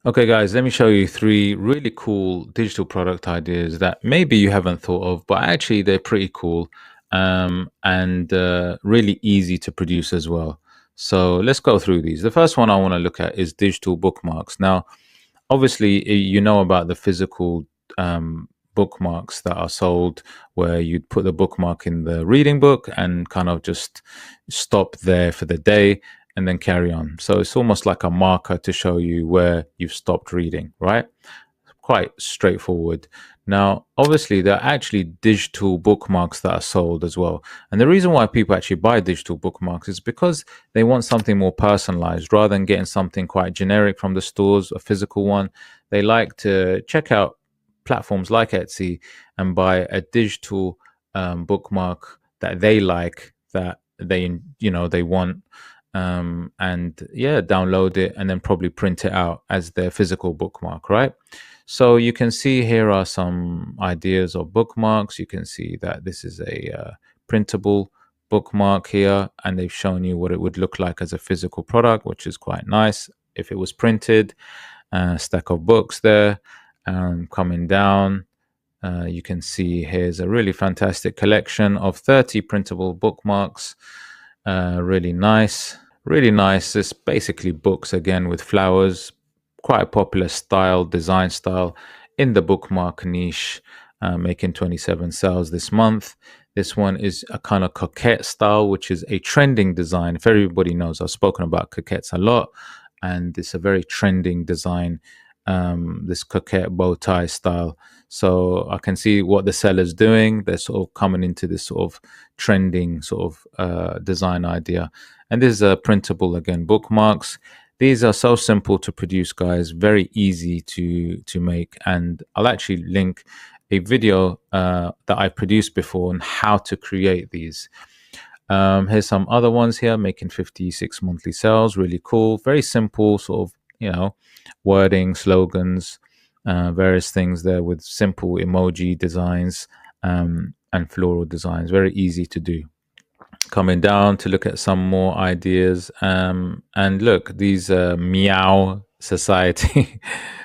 Okay, guys, let me show you three really cool digital product ideas that maybe you haven't thought of, but actually they're pretty cool and really easy to produce as well. So let's go through these. The first one I want to look at is digital bookmarks. Now, obviously, you know about the physical bookmarks that are sold where you'd put the bookmark in the reading book and kind of just stop there for the day and then carry on. So it's almost like a marker to show you where you've stopped reading, right? Quite straightforward. Now, obviously, there are actually digital bookmarks that are sold as well. And the reason why people actually buy digital bookmarks is because they want something more personalized rather than getting something quite generic from the stores, a physical one. They like to check out platforms like Etsy and buy a digital bookmark that they like, that they want, and yeah, download it and then probably print it out as their physical bookmark, right? So you can see here are some ideas of bookmarks. You can see that this is a printable bookmark here, and they've shown you what it would look like as a physical product, which is quite nice if it was printed. Stack of books there, coming down. You can see here's a really fantastic collection of 30 printable bookmarks. Really nice. Really nice. It's basically books again with flowers. Quite a popular style, design style in the bookmark niche, making 27 sales this month. This one is a kind of coquette style, which is a trending design. If everybody knows, I've spoken about coquettes a lot, and it's a very trending design, this coquette bow tie style. So I can see what the seller's doing. They're sort of coming into this sort of trending sort of design idea. And this is a printable, again, bookmarks. These are so simple to produce, guys, very easy to make. And I'll actually link a video that I produced before on how to create these. Here's some other ones here, making 56 monthly sales. Really cool. Very simple sort of, wording, slogans, various things there with simple emoji designs and floral designs. Very easy to do. Coming down to look at some more ideas. And look, these Meow Society,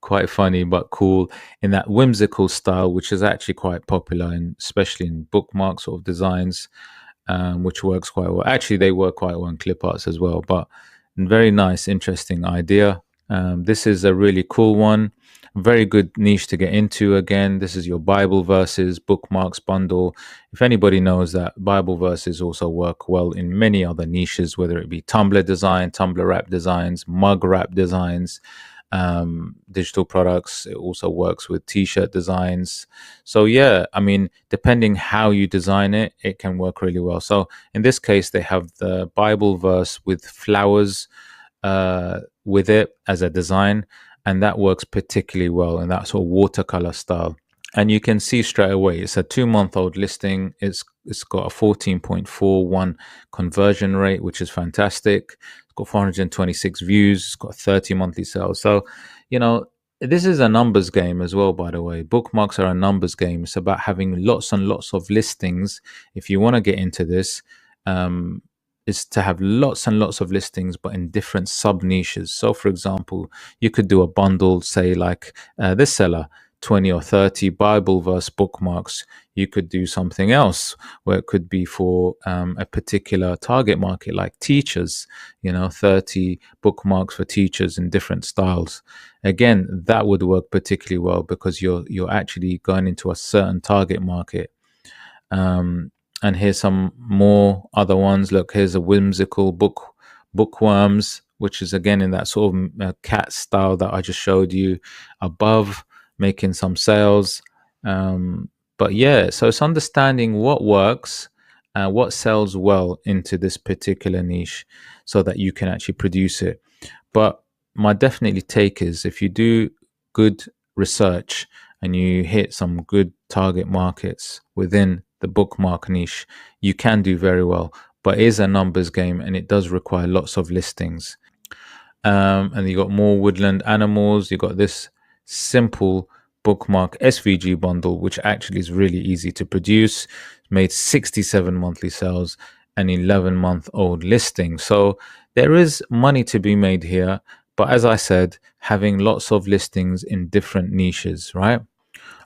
quite funny but cool in that whimsical style, which is actually quite popular, especially in bookmark sort of designs, which works quite well. Actually, they work quite well in clip arts as well, but very nice, interesting idea. This is a really cool one. Very good niche to get into. Again, this is your Bible verses bookmarks bundle. If anybody knows that, Bible verses also work well in many other niches, whether it be Tumblr design, Tumblr wrap designs, mug wrap designs, digital products. It also works with t-shirt designs. So yeah, I mean, depending how you design it, it can work really well. So in this case, they have the Bible verse with flowers with it as a design, and that works particularly well in that sort of watercolor style. And you can see straight away it's a 2-month-old listing. It's got a 14.41 conversion rate, which is fantastic. It's got 426 views. It's got 30 monthly sales. So, this is a numbers game as well, by the way. Bookmarks are a numbers game. It's about having lots and lots of listings. If you want to get into this, is to have lots and lots of listings, but in different sub niches. So, for example, you could do a bundle, say like this seller, 20 or 30 Bible verse bookmarks. You could do something else where it could be for a particular target market, like teachers, 30 bookmarks for teachers in different styles. Again, that would work particularly well because you're actually going into a certain target market. And here's some more other ones. Look, here's a whimsical bookworms, which is again in that sort of cat style that I just showed you above, making some sales. But yeah, so it's understanding what works, what sells well into this particular niche so that you can actually produce it. But my definitely take is if you do good research and you hit some good target markets within the bookmark niche, you can do very well. But it is a numbers game and it does require lots of listings. And you got more woodland animals. You got this simple bookmark SVG bundle, which actually is really easy to produce. Made 67 monthly sales and 11-month-old listing. So there is money to be made here, But as I said, having lots of listings in different niches, right?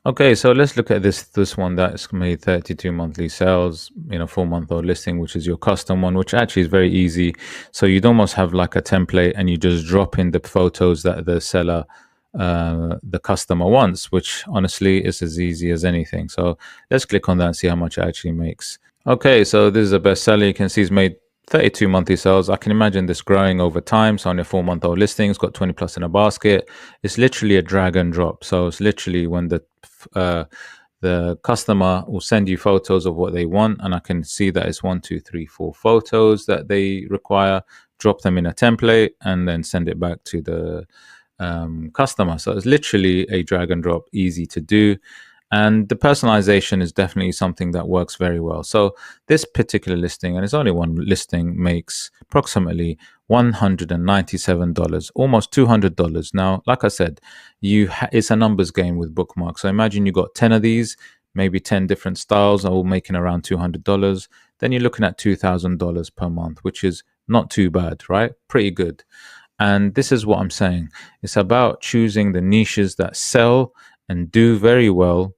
Okay, so let's look at this one that's made 32 monthly sales, 4-month-old listing, which is your custom one, which actually is very easy. So you'd almost have like a template and you just drop in the photos that the seller, the customer wants, which honestly is as easy as anything. So let's click on that and see how much it actually makes. Okay, so this is a bestseller. You can see it's made 32 monthly sales. I can imagine this growing over time. So on your 4-month-old listing, it's got 20 plus in a basket. It's literally a drag and drop. So it's literally when the customer will send you photos of what they want, and I can see that it's 1, 2, 3, 4 photos that they require. Drop them in a template and then send it back to the customer. So it's literally a drag and drop, easy to do. And the personalization is definitely something that works very well. So this particular listing, and it's only one listing, makes approximately $197, almost $200. Now, like I said, it's a numbers game with bookmarks. So imagine you got 10 of these, maybe 10 different styles, all making around $200. Then you're looking at $2,000 per month, which is not too bad, right? Pretty good. And this is what I'm saying. It's about choosing the niches that sell and do very well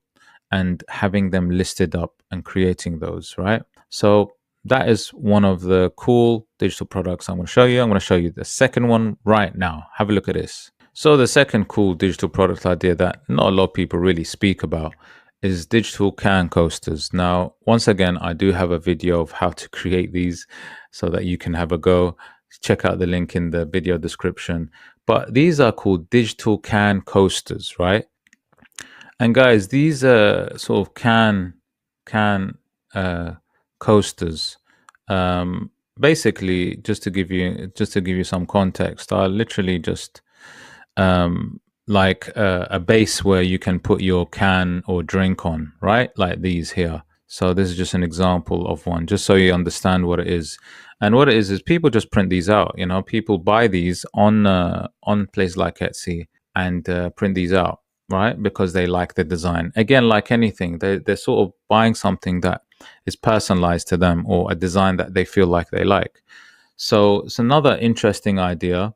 and having them listed up and creating those, right? So that is one of the cool digital products I'm going to show you. I'm going to show you the second one right now. Have a look at this. So the second cool digital product idea that not a lot of people really speak about is digital can coasters. Now, once again, I do have a video of how to create these so that you can have a go. Check out the link in the video description. But these are called digital can coasters, right? And guys, these sort of can coasters. Basically, just to give you some context, are literally just like a base where you can put your can or drink on, right? Like these here. So this is just an example of one, just so you understand what it is. And what it is people just print these out. People buy these on places like Etsy and print these out, right? Because they like the design. Again, like anything, they're sort of buying something that is personalized to them or a design that they feel like they like. So it's another interesting idea,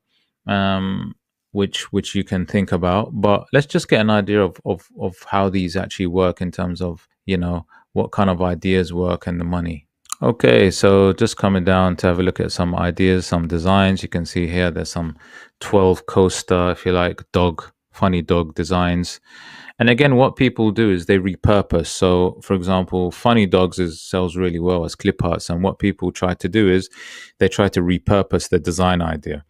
which you can think about. But let's just get an idea of how these actually work in terms of what kind of ideas work and the money. Okay, so just coming down to have a look at some ideas, some designs. You can see here there's some 12 coaster, if you like, funny dog designs. And again, what people do is they repurpose. So, for example, funny dogs sells really well as clip arts. And what people try to do is they try to repurpose the design idea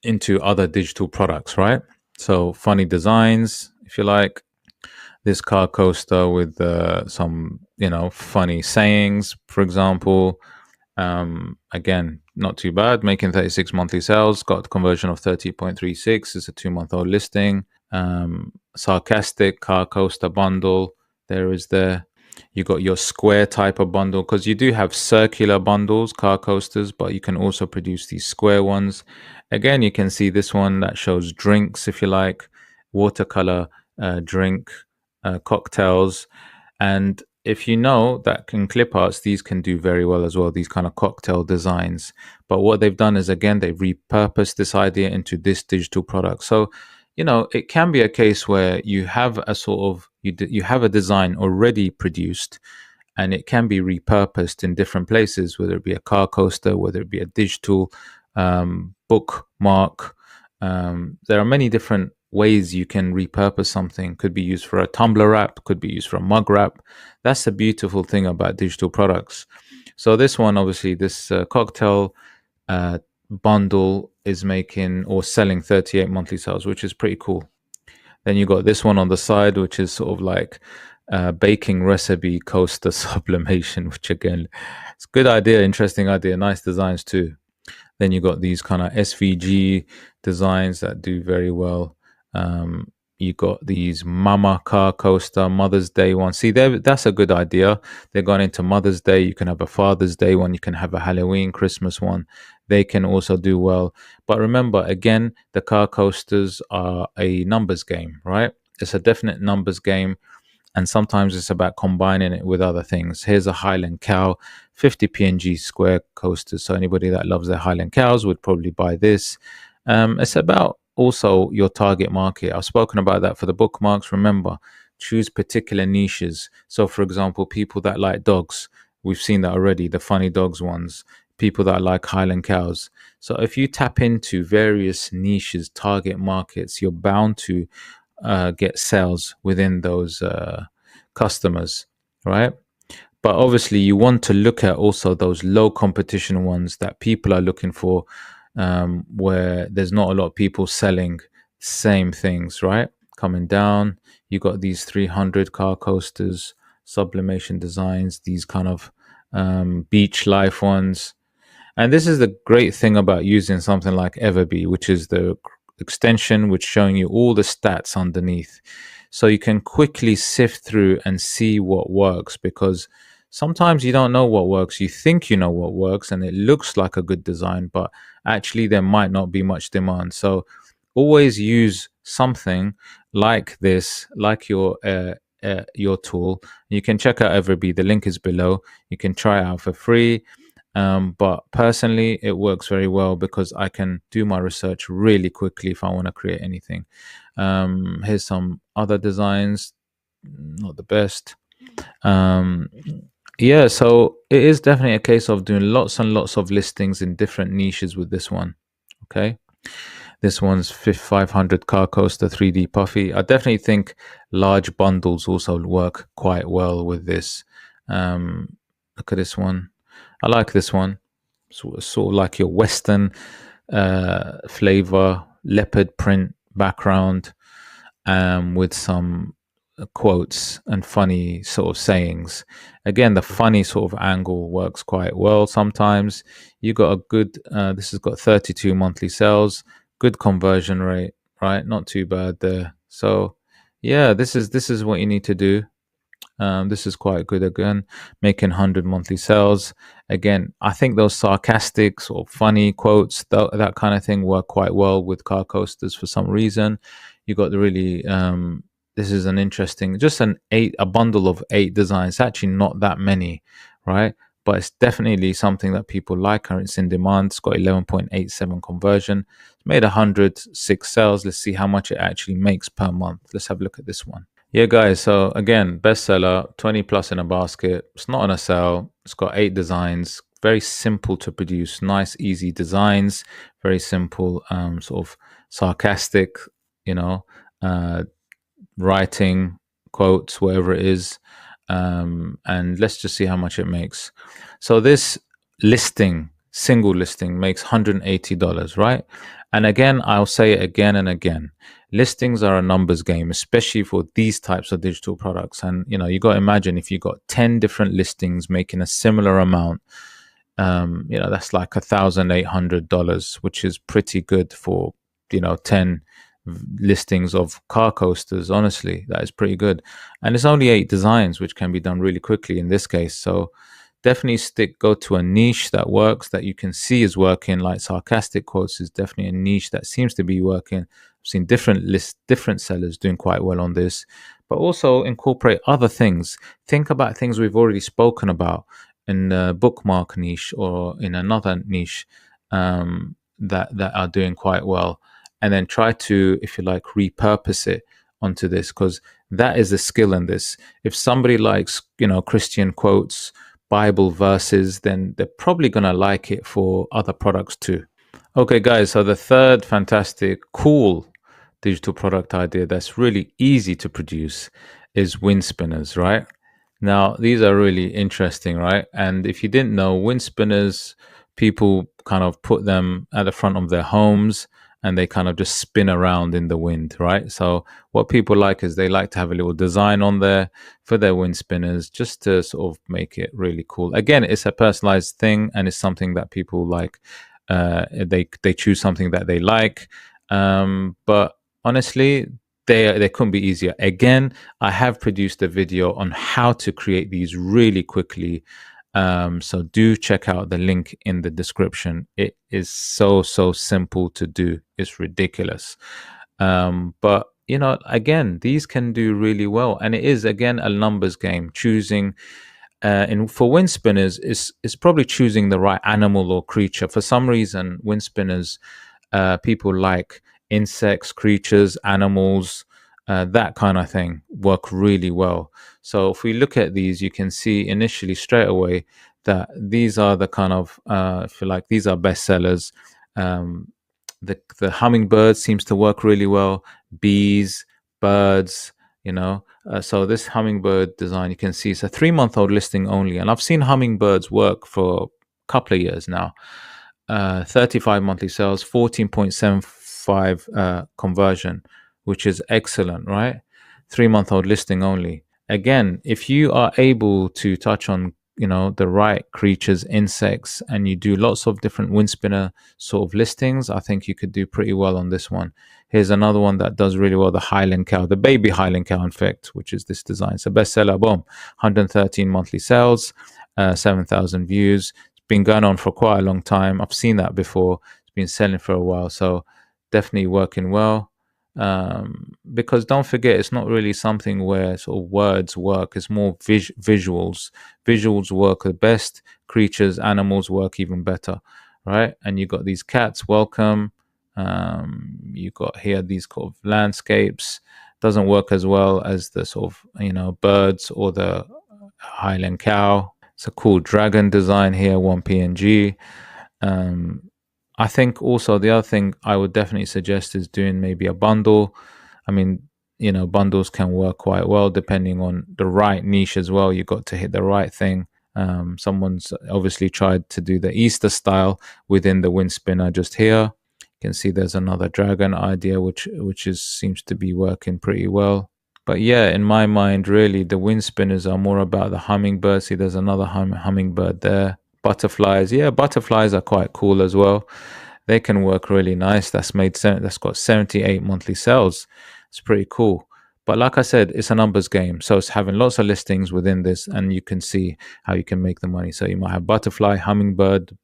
into other digital products, right? So, funny designs, if you like, this car coaster with some, funny sayings, for example. Again, not too bad, making 36 monthly sales, got a conversion of 30.36. It's a 2-month-old listing. Sarcastic car coaster bundle. There. You got your square type of bundle, because you do have circular bundles, car coasters, but you can also produce these square ones. Again, you can see this one that shows drinks, if you like, watercolor drink, cocktails. And if you know that in clip arts, these can do very well as well, these kind of cocktail designs. But what they've done is, again, they've repurposed this idea into this digital product. So, it can be a case where you have a sort of, you have a design already produced, and it can be repurposed in different places, whether it be a car coaster, whether it be a digital bookmark. There are many different ways you can repurpose something. Could be used for a tumbler wrap, could be used for a mug wrap. That's the beautiful thing about digital products. So this one, obviously, this cocktail bundle is making or selling 38 monthly sales, which is pretty cool. Then you got this one on the side, which is sort of like baking recipe coaster sublimation, which again, it's a good idea, interesting idea, nice designs too. Then you got these kind of SVG designs that do very well. You got these mama car coaster, Mother's Day one. See, that's a good idea. They're going into Mother's Day. You can have a Father's Day one. You can have a Halloween, Christmas one. They can also do well. But remember, again, the car coasters are a numbers game, right? It's a definite numbers game. And sometimes it's about combining it with other things. Here's a Highland cow, 50 PNG square coasters. So anybody that loves their Highland cows would probably buy this. It's about also your target market. I've spoken about that for the bookmarks. Remember, choose particular niches. So, for example, people that like dogs, we've seen that already, the funny dogs ones, people that like Highland cows. So, if you tap into various niches, target markets, you're bound to get sales within those customers, right? But obviously, you want to look at also those low competition ones that people are looking for, where there's not a lot of people selling same things, right? Coming down, you got these 300 car coasters, sublimation designs, these kind of beach life ones. And this is the great thing about using something like EVERBEE, which is the extension which showing you all the stats underneath. So you can quickly sift through and see what works, because sometimes you don't know what works. You think you know what works and it looks like a good design, but actually there might not be much demand. So always use something like this, like your tool. You can check out EVERBEE. The link is below. You can try it out for free. But personally, it works very well because I can do my research really quickly if I want to create anything. Here's some other designs, not the best. Um, yeah, so it is definitely a case of doing lots and lots of listings in different niches with this one. Okay. This one's 500 car coaster 3D puffy. I definitely think large bundles also work quite well with this. Look at this one. I like this one. Sort of like your Western flavor, leopard print background, with some quotes and funny sort of sayings. Again, the funny sort of angle works quite well sometimes. You got a good, this has got 32 monthly sales, good conversion rate, right? Not too bad there. So, yeah, this is what you need to do. This is quite good again, making 100 monthly sales. Again, I think those sarcastic or funny quotes, that kind of thing, work quite well with car coasters for some reason. You got the really, this is an interesting, just a bundle of 8 designs, actually not that many, right? But it's definitely something that people like and it's in demand. It's got 11.87 conversion. It's made 106 sales. Let's see how much it actually makes per month. Let's have a look at this one. Yeah, guys. So again, bestseller, 20 plus in a basket. It's not on a sale. It's got 8 designs. Very simple to produce. Nice, easy designs. Very simple, sort of sarcastic, you know, uh, writing, quotes, whatever it is. And let's just see how much it makes. So this listing, single listing, makes $180, right? And again, I'll say it again and again. Listings are a numbers game, especially for these types of digital products. And you got to imagine if you got 10 different listings making a similar amount, that's like $1,800, which is pretty good for 10 listings of car coasters. Honestly, that is pretty good. And it's only 8 designs, which can be done really quickly in this case. So definitely go to a niche that works, that you can see is working. Like sarcastic quotes is definitely a niche that seems to be working. I've seen different sellers doing quite well on this, but also incorporate other things. Think about things we've already spoken about in the bookmark niche or in another niche, that are doing quite well, and then try to, if you like, repurpose it onto this, because that is the skill in this. If somebody likes, Christian quotes, Bible verses, then they're probably going to like it for other products too. Okay, guys, so the third fantastic, cool digital product idea that's really easy to produce is wind spinners, right? Now, these are really interesting, right? And if you didn't know, wind spinners, people kind of put them at the front of their homes and they kind of just spin around in the wind, right? So, what people like is they like to have a little design on there for their wind spinners just to sort of make it really cool. Again, it's a personalized thing and it's something that people like. They choose something that they like, but honestly, they couldn't be easier. Again, I have produced a video on how to create these really quickly. So do check out the link in the description. It is so simple to do. It's ridiculous. But again, these can do really well, and it is again a numbers game. Choosing for wind spinners is probably choosing the right animal or creature. For some reason, wind spinners people like insects, creatures, animals, that kind of thing work really well. So if we look at these, you can see initially straight away that these are the kind of, if you like, these are bestsellers. Um, the hummingbird seems to work really well. Bees, birds, you know. So this hummingbird design, you can see it's a 3-month-old listing only, and I've seen hummingbirds work for a couple of years now. 35 monthly sales, 14.75 conversion, which is excellent, right? 3-month-old listing only. Again, if you are able to touch on, the right creatures, insects, and you do lots of different wind spinner sort of listings, I think you could do pretty well on this one. Here's another one that does really well, the Highland cow, the baby Highland cow, in fact, which is this design. It's a bestseller, boom, 113 monthly sales, 7,000 views. Been going on for quite a long time. I've seen that before. It's been selling for a while, so definitely working well. Because don't forget, it's not really something where sort of words work. It's more visuals. Visuals work the best. Creatures, animals work even better, right? And you got these cats. Welcome. You got here these kind of landscapes. Doesn't work as well as the sort of birds or the Highland cow. It's a cool dragon design here, one PNG. I think also the other thing I would definitely suggest is doing maybe a bundle. I mean, bundles can work quite well depending on the right niche as well. You got to hit the right thing. Someone's obviously tried to do the Easter style within the wind spinner just here. You can see there's another dragon idea which seems to be working pretty well. But yeah, in my mind, really, the wind spinners are more about the hummingbird. See, there's another hummingbird there. Butterflies, yeah, butterflies are quite cool as well. They can work really nice. That's got 78 monthly sales. It's pretty cool. But like I said, it's a numbers game. So it's having lots of listings within this, and you can see how you can make the money. So you might have butterfly, hummingbird,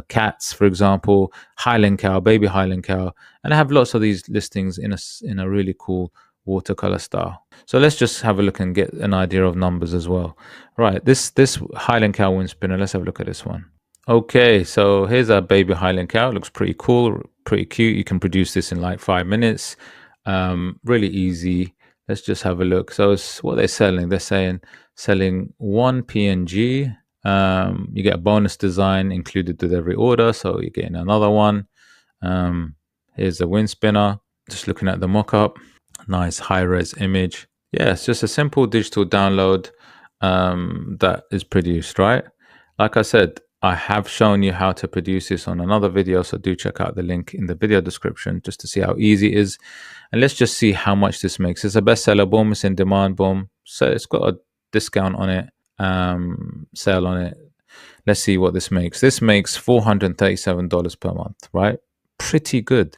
cats, for example, Highland cow, baby Highland cow, and I have lots of these listings in a really cool watercolor style. So let's just have a look and get an idea of numbers as well. Right, this Highland cow wind spinner. Let's have a look at this one. Okay, so here's our baby Highland cow. It looks pretty cool, pretty cute. You can produce this in like 5 minutes. Really easy. Let's just have a look. So it's what they're selling. They're saying selling one PNG. You get a bonus design included with every order, so you're getting another one. Here's the wind spinner. Just looking at the mock-up. Nice high-res image. Yeah, it's just a simple digital download that is produced, right? Like I said, I have shown you how to produce this on another video, so do check out the link in the video description just to see how easy it is. And let's just see how much this makes. It's a bestseller, boom, it's in demand, boom. So it's got a discount on it, sale on it. Let's see what this makes. This makes $437 per month, right? Pretty good.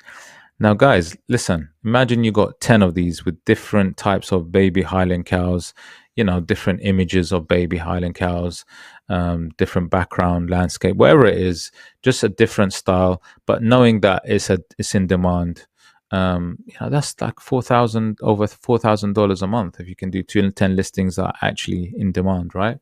Now, guys, listen, imagine you got 10 of these with different types of baby Highland cows, different images of baby Highland cows, different background, landscape, whatever it is, just a different style. But knowing that it's in demand, that's like over $4,000 a month if you can do 10 listings that are actually in demand, right?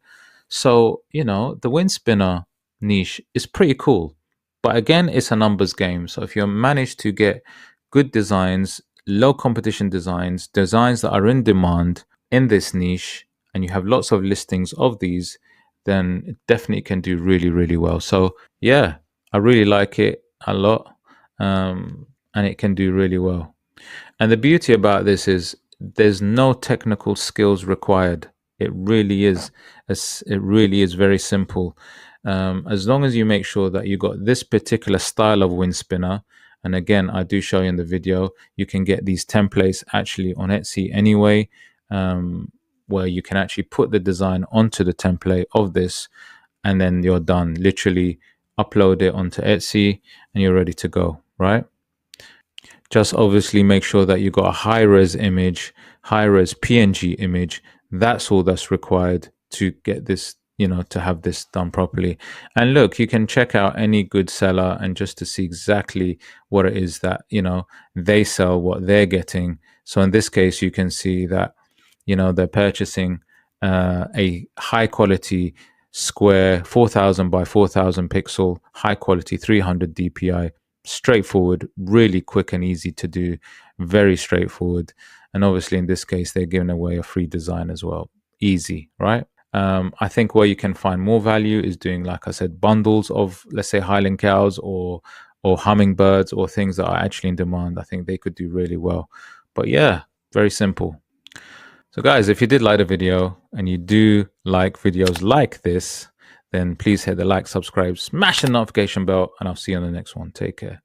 So, the wind spinner niche is pretty cool. But again, it's a numbers game. So if you manage to get good designs, low competition designs that are in demand in this niche, and you have lots of listings of these, then it definitely can do really, really well. So yeah, I really like it a lot. And it can do really well. And the beauty about this is there's no technical skills required. It really is. It really is very simple. As long as you make sure that you got this particular style of wind spinner, and again, I do show you in the video, you can get these templates actually on Etsy anyway, where you can actually put the design onto the template of this, and then you're done. Literally upload it onto Etsy, and you're ready to go, right? Just obviously make sure that you got a high-res image, high-res PNG image. That's all that's required to get this, to have this done properly. And look, you can check out any good seller and just to see exactly what it is that, they sell, what they're getting. So in this case, you can see that, they're purchasing a high-quality square 4,000 by 4,000 pixel, high-quality 300 DPI straightforward, really quick and easy to do, very straightforward. And obviously in this case, they're giving away a free design as well. Easy, right? I think where you can find more value is doing, like I said, bundles of, let's say, Highland cows or hummingbirds or things that are actually in demand. I think they could do really well. But yeah, very simple. So guys, if you did like the video and you do like videos like this, then please hit the like, subscribe, smash the notification bell, and I'll see you on the next one. Take care.